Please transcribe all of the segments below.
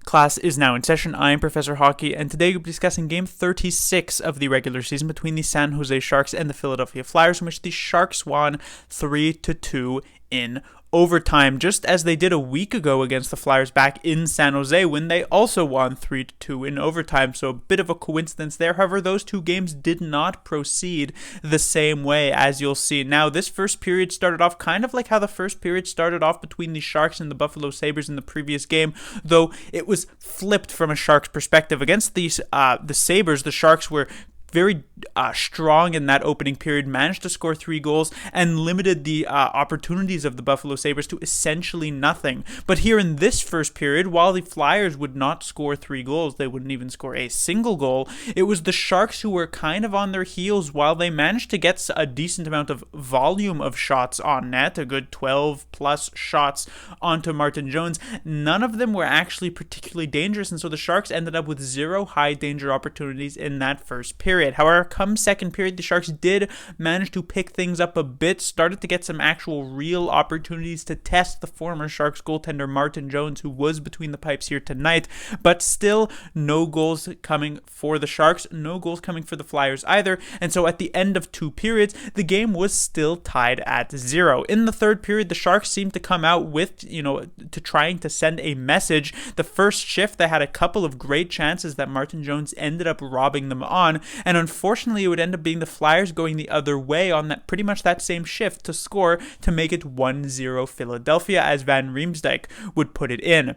Class is now in session. I am Professor Hockey, and today we'll be discussing Game 36 of the regular season between the San Jose Sharks and the Philadelphia Flyers, in which the Sharks won 3-2 in overtime, just as they did a week ago against the Flyers back in San Jose when they also won 3-2 in overtime. So a bit of a coincidence there. However, those two games did not proceed the same way, as you'll see. Now, this first period started off kind of like how the first period started off between the Sharks and the Buffalo Sabres in the previous game, though it was flipped from a Sharks perspective. Against the Sabres, the Sharks were very strong in that opening period, managed to score 3 goals, and limited the opportunities of the Buffalo Sabres to essentially nothing. But here in this first period, while the Flyers would not score 3 goals, they wouldn't even score a single goal, it was the Sharks who were kind of on their heels while they managed to get a decent amount of volume of shots on net, a good 12 plus shots onto Martin Jones. None of them were actually particularly dangerous, and so the Sharks ended up with 0 high danger opportunities in that first period. However, come second period, the Sharks did manage to pick things up a bit, started to get some actual real opportunities to test the former Sharks goaltender Martin Jones, who was between the pipes here tonight, but still no goals coming for the Sharks, no goals coming for the Flyers either, and so at the end of 2 periods, the game was still tied at 0. In the third period, the Sharks seemed to come out with, to trying to send a message. The first shift, they had a couple of great chances that Martin Jones ended up robbing them on, and unfortunately it would end up being the Flyers going the other way on that pretty much that same shift to score to make it 1-0 Philadelphia, as Van Riemsdyk would put it in.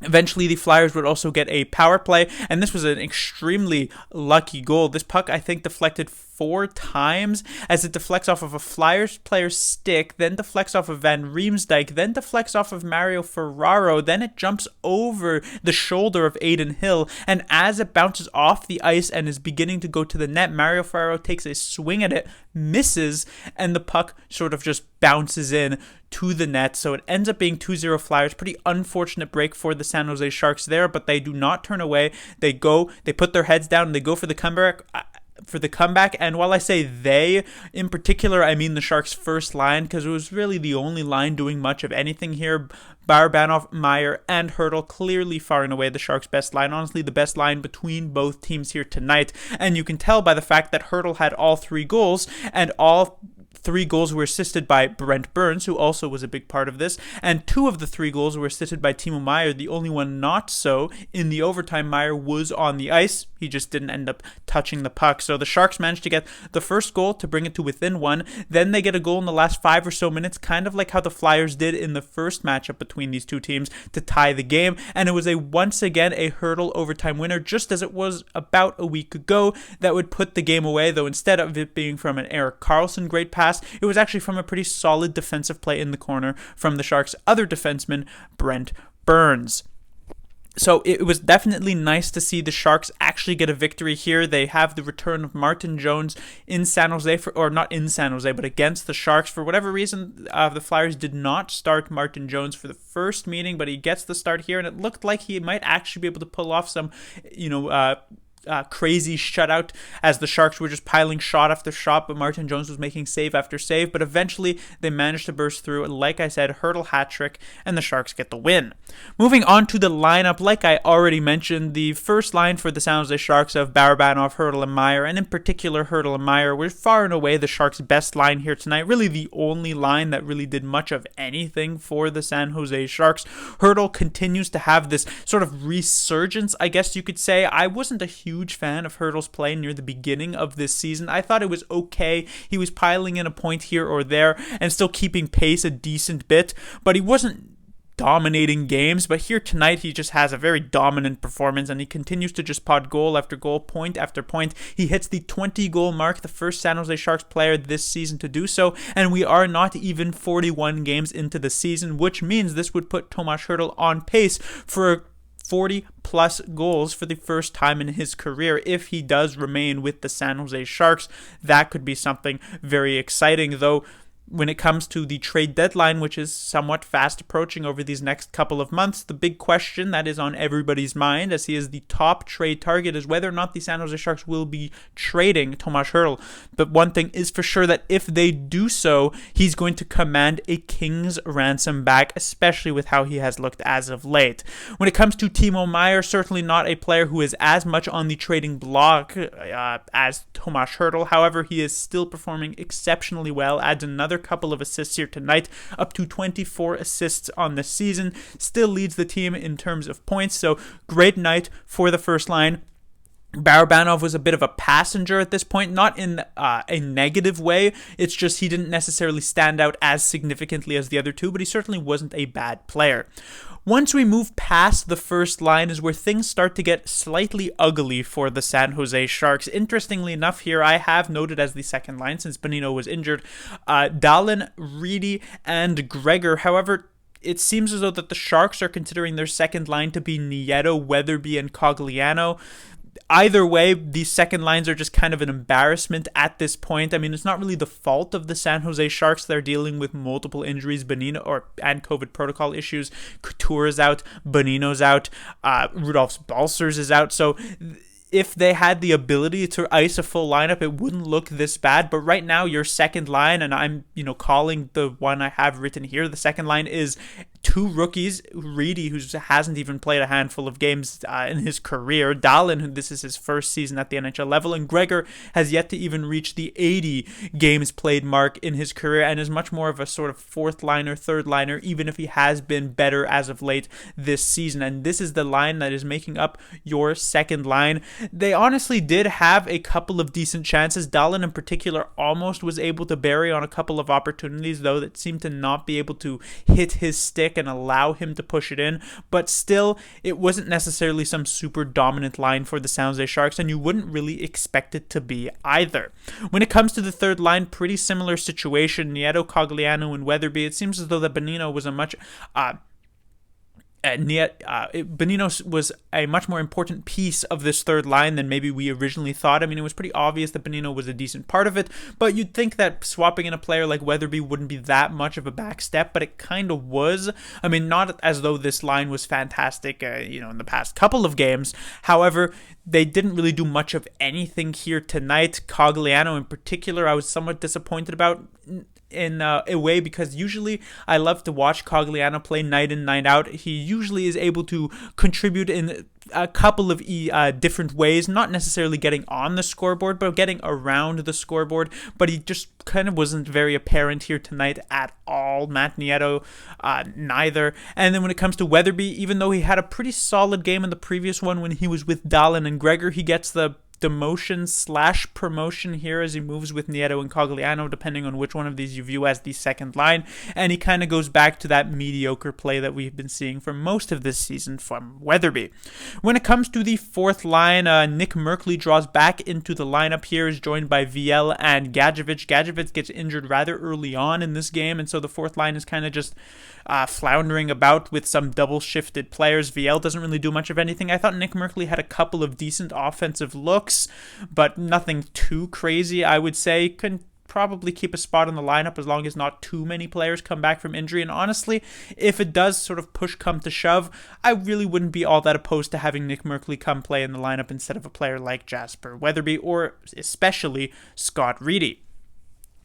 Eventually, the Flyers would also get a power play, and this was an extremely lucky goal. This puck, I think, deflected 4 times as it deflects off of a Flyers player's stick, then deflects off of Van Riemsdyk, then deflects off of Mario Ferraro, then it jumps over the shoulder of Adin Hill, and as it bounces off the ice and is beginning to go to the net, Mario Ferraro takes a swing at it, misses, and the puck sort of just bounces in to the net, so it ends up being 2-0 Flyers. Pretty unfortunate break for the San Jose Sharks there, but they do not turn away. They put their heads down, and they go for the comeback. And while I say they, in particular, I mean the Sharks' first line, because it was really the only line doing much of anything here. Barabanov, Meyer, and Hertl, clearly far and away the Sharks' best line. Honestly, the best line between both teams here tonight. And you can tell by the fact that Hertl had all 3 goals, and all 3 goals were assisted by Brent Burns, who also was a big part of this, and 2 of the 3 goals were assisted by Timo Meier. The only one not so. In the overtime, Meier was on the ice. He just didn't end up touching the puck. So the Sharks managed to get the first goal to bring it to within 1. Then they get a goal in the last 5 or so minutes, kind of like how the Flyers did in the first matchup between these two teams to tie the game. And it was once again a Hertl overtime winner, just as it was about a week ago, that would put the game away, though instead of it being from an Erik Karlsson great pass, it was actually from a pretty solid defensive play in the corner from the Sharks' other defenseman, Brent Burns. So it was definitely nice to see the Sharks actually get a victory here. They have the return of Martin Jones in San Jose, or not in San Jose, but against the Sharks. For whatever reason, the Flyers did not start Martin Jones for the first meeting, but he gets the start here, and it looked like he might actually be able to pull off some, crazy shutout as the Sharks were just piling shot after shot, but Martin Jones was making save after save. But eventually they managed to burst through, and like I said, Hertl hat trick, and the Sharks get the win. Moving on to the lineup, like I already mentioned, the first line for the San Jose Sharks of Barabanov, Hertl, and Meyer, and in particular Hertl and Meyer, were far and away the Sharks' best line here tonight. Really the only line that really did much of anything for the San Jose Sharks. Hertl continues to have this sort of resurgence, I guess you could say. I wasn't a huge fan of Hertl's play near the beginning of this season. I thought it was okay. He was piling in a point here or there and still keeping pace a decent bit, but he wasn't dominating games. But here tonight, he just has a very dominant performance, and he continues to just pot goal after goal, point after point. He hits the 20-goal mark, the first San Jose Sharks player this season to do so, and we are not even 41 games into the season, which means this would put Tomas Hertl on pace for 40 plus goals for the first time in his career. If he does remain with the San Jose Sharks, that could be something very exciting, though When it comes to the trade deadline, which is somewhat fast approaching over these next couple of months, the big question that is on everybody's mind, as he is the top trade target, is whether or not the San Jose Sharks will be trading Tomas Hertl. But one thing is for sure, that if they do so, he's going to command a king's ransom back, especially with how he has looked as of late. When it comes to Timo Meier, certainly not a player who is as much on the trading block as Tomas Hertl. However, he is still performing exceptionally well, adds another couple of assists here tonight, up to 24 assists on the season, still leads the team in terms of points, so great night for the first line. Barabanov was a bit of a passenger at this point, not in a negative way. It's just he didn't necessarily stand out as significantly as the other two, but he certainly wasn't a bad player. Once we move past the first line is where things start to get slightly ugly for the San Jose Sharks. Interestingly enough, here I have noted as the second line, since Bonino was injured, Dahlin, Reedy, and Gregor. However, it seems as though that the Sharks are considering their second line to be Nieto, Weatherby, and Cogliano. Either way, these second lines are just kind of an embarrassment at this point. I mean, it's not really the fault of the San Jose Sharks. They're dealing with multiple injuries, and COVID protocol issues. Couture is out, Bonino's out, Rudolph Balcers is out. So if they had the ability to ice a full lineup, it wouldn't look this bad. But right now, your second line, and I'm calling the one I have written here, the second line is two rookies, Reedy, who hasn't even played a handful of games in his career, Dahlin, who this is his first season at the NHL level, and Gregor has yet to even reach the 80 games played mark in his career and is much more of a sort of fourth liner, third liner, even if he has been better as of late this season. And this is the line that is making up your second line. They honestly did have a couple of decent chances. Dahlin in particular almost was able to bury on a couple of opportunities, though, that seemed to not be able to hit his stick and allow him to push it in. But still, it wasn't necessarily some super dominant line for the San Jose Sharks, and you wouldn't really expect it to be either. When it comes to the third line, pretty similar situation. Nieto, Cogliano, and Weatherby. It seems as though that Bonino was a much Bonino was a much more important piece of this third line than maybe we originally thought. I mean, it was pretty obvious that Bonino was a decent part of it, but you'd think that swapping in a player like Weatherby wouldn't be that much of a back step, but it kind of was. I mean, not as though this line was fantastic, in the past couple of games. However, they didn't really do much of anything here tonight. Cogliano in particular, I was somewhat disappointed about in a way, because usually I love to watch Cogliano play night in, night out. He usually is able to contribute in a couple of different ways, not necessarily getting on the scoreboard, but getting around the scoreboard. But he just kind of wasn't very apparent here tonight at all. Matt Nieto, neither. And then when it comes to Weatherby, even though he had a pretty solid game in the previous one when he was with Dahlin and Gregor, he gets the demotion/promotion here as he moves with Nieto and Cogliano, depending on which one of these you view as the second line, and he kind of goes back to that mediocre play that we've been seeing for most of this season from Weatherby. When it comes to the fourth line, Nick Merkley draws back into the lineup here, is joined by VL and Gadjevich. Gadjevich gets injured rather early on in this game, and so the fourth line is kind of just floundering about with some double-shifted players. VL doesn't really do much of anything. I thought Nick Merkley had a couple of decent offensive looks, but nothing too crazy, I would say. Can probably keep a spot in the lineup as long as not too many players come back from injury. And honestly, if it does sort of push come to shove, I really wouldn't be all that opposed to having Nick Merkley come play in the lineup instead of a player like Jasper Weatherby or especially Scott Reedy.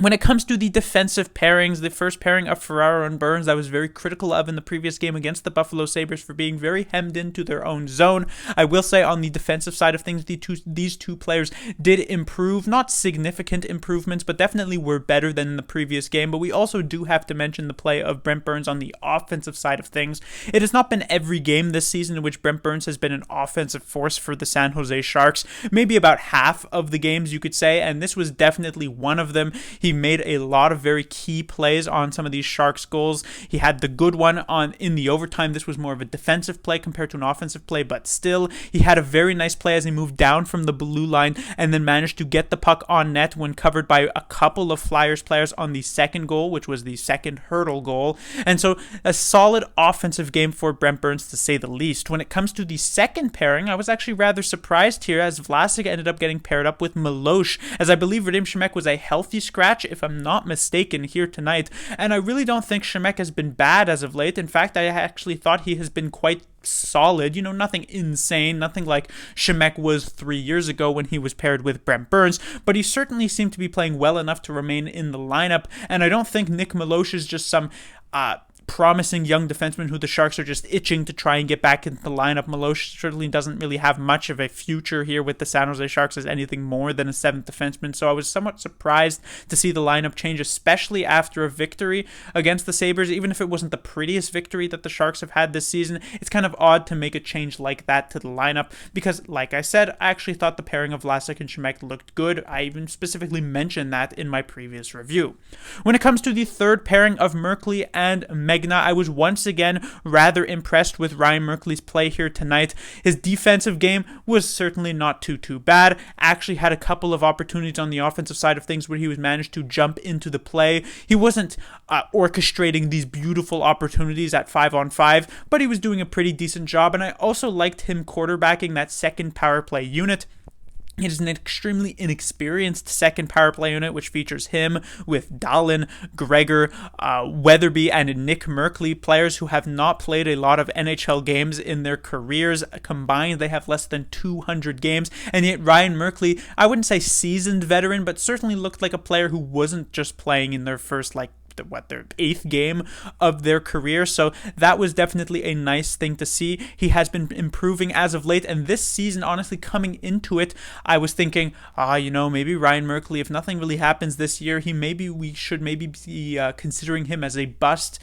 When it comes to the defensive pairings, the first pairing of Ferraro and Burns I was very critical of in the previous game against the Buffalo Sabres for being very hemmed into their own zone. I will say on the defensive side of things, these two players did improve. Not significant improvements, but definitely were better than in the previous game. But we also do have to mention the play of Brent Burns on the offensive side of things. It has not been every game this season in which Brent Burns has been an offensive force for the San Jose Sharks. Maybe about half of the games, you could say, and this was definitely one of them. He made a lot of very key plays on some of these Sharks goals. He had the good one in the overtime. This was more of a defensive play compared to an offensive play, but still, he had a very nice play as he moved down from the blue line and then managed to get the puck on net when covered by a couple of Flyers players on the second goal, which was the second Hertl goal. And so a solid offensive game for Brent Burns, to say the least. When it comes to the second pairing, I was actually rather surprised here as Vlasic ended up getting paired up with Milosh, as I believe Radim Shemek was a healthy scratch. touch, if I'm not mistaken, here tonight. And I really don't think Shemek has been bad as of late. In fact, I actually thought he has been quite solid, nothing insane, nothing like Shemek was 3 years ago when he was paired with Brent Burns, but he certainly seemed to be playing well enough to remain in the lineup, and I don't think Nick Milosh is just some promising young defenseman who the Sharks are just itching to try and get back into the lineup. Milosh certainly doesn't really have much of a future here with the San Jose Sharks as anything more than a seventh defenseman, so I was somewhat surprised to see the lineup change, especially after a victory against the Sabres. Even if it wasn't the prettiest victory that the Sharks have had this season, it's kind of odd to make a change like that to the lineup because, like I said, I actually thought the pairing of Vlasic and Shemek looked good. I even specifically mentioned that in my previous review. When it comes to the third pairing of Merkley and Megna, I was once again rather impressed with Ryan Merkley's play here tonight. His defensive game was certainly not too bad. Actually had a couple of opportunities on the offensive side of things where he was managed to jump into the play. He wasn't orchestrating these beautiful opportunities at 5-on-5, but he was doing a pretty decent job, and I also liked him quarterbacking that second power play unit. It is an extremely inexperienced second power play unit, which features him with Dahlin, Gregor, Weatherby, and Nick Merkley, players who have not played a lot of NHL games in their careers. Combined, they have less than 200 games, and yet Ryan Merkley, I wouldn't say seasoned veteran, but certainly looked like a player who wasn't just playing in their first, their eighth game of their career. So that was definitely a nice thing to see. He has been improving as of late, and this season, honestly, coming into it, I was thinking, maybe Ryan Merkley, if nothing really happens this year, we should maybe be considering him as a bust,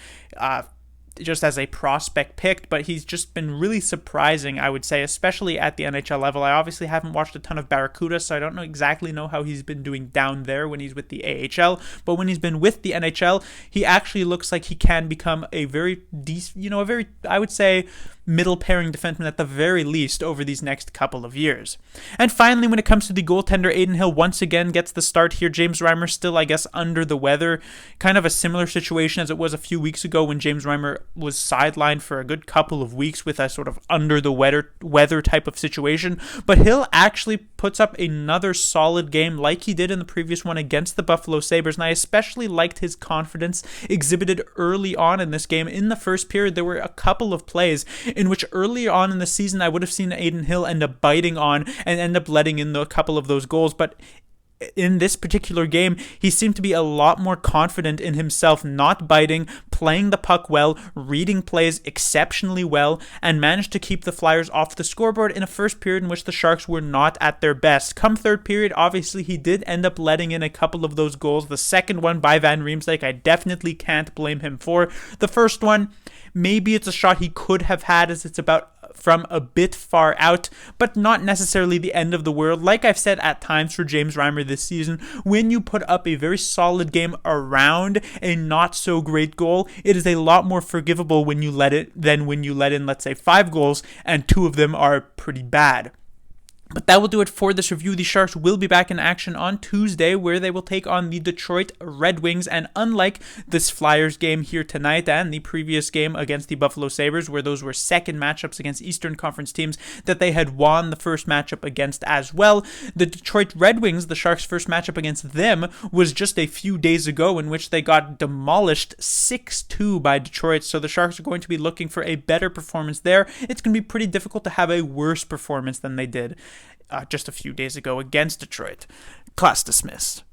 just as a prospect pick, but he's just been really surprising, I would say, especially at the NHL level. I obviously haven't watched a ton of Barracuda, so I don't exactly know how he's been doing down there when he's with the AHL, but when he's been with the NHL, he actually looks like he can become a very decent, I would say, middle pairing defenseman at the very least over these next couple of years. And finally, when it comes to the goaltender, Adin Hill once again gets the start here. James Reimer still, I guess, under the weather. Kind of a similar situation as it was a few weeks ago when James Reimer was sidelined for a good couple of weeks with a sort of under the weather type of situation. But Hill actually puts up another solid game like he did in the previous one against the Buffalo Sabres, and I especially liked his confidence exhibited early on in this game. In the first period, there were a couple of plays in which earlier on in the season I would have seen Adin Hill end up biting on and end up letting in a couple of those goals, but in this particular game, he seemed to be a lot more confident in himself, not biting, playing the puck well, reading plays exceptionally well, and managed to keep the Flyers off the scoreboard in a first period in which the Sharks were not at their best. Come third period, obviously, he did end up letting in a couple of those goals. The second one by Van Riemsdyk, I definitely can't blame him for. The first one, maybe it's a shot he could have had as it's about from a bit far out, but not necessarily the end of the world. Like I've said at times for James Reimer this season, when you put up a very solid game around a not so great goal, it is a lot more forgivable when you let it than when you let in, let's say, 5 goals and 2 of them are pretty bad. But that will do it for this review. The Sharks will be back in action on Tuesday, where they will take on the Detroit Red Wings. And unlike this Flyers game here tonight and the previous game against the Buffalo Sabres, where those were second matchups against Eastern Conference teams that they had won the first matchup against as well, the Detroit Red Wings, the Sharks' first matchup against them, was just a few days ago, in which they got demolished 6-2 by Detroit. So the Sharks are going to be looking for a better performance there. It's going to be pretty difficult to have a worse performance than they did just a few days ago against Detroit. Class dismissed.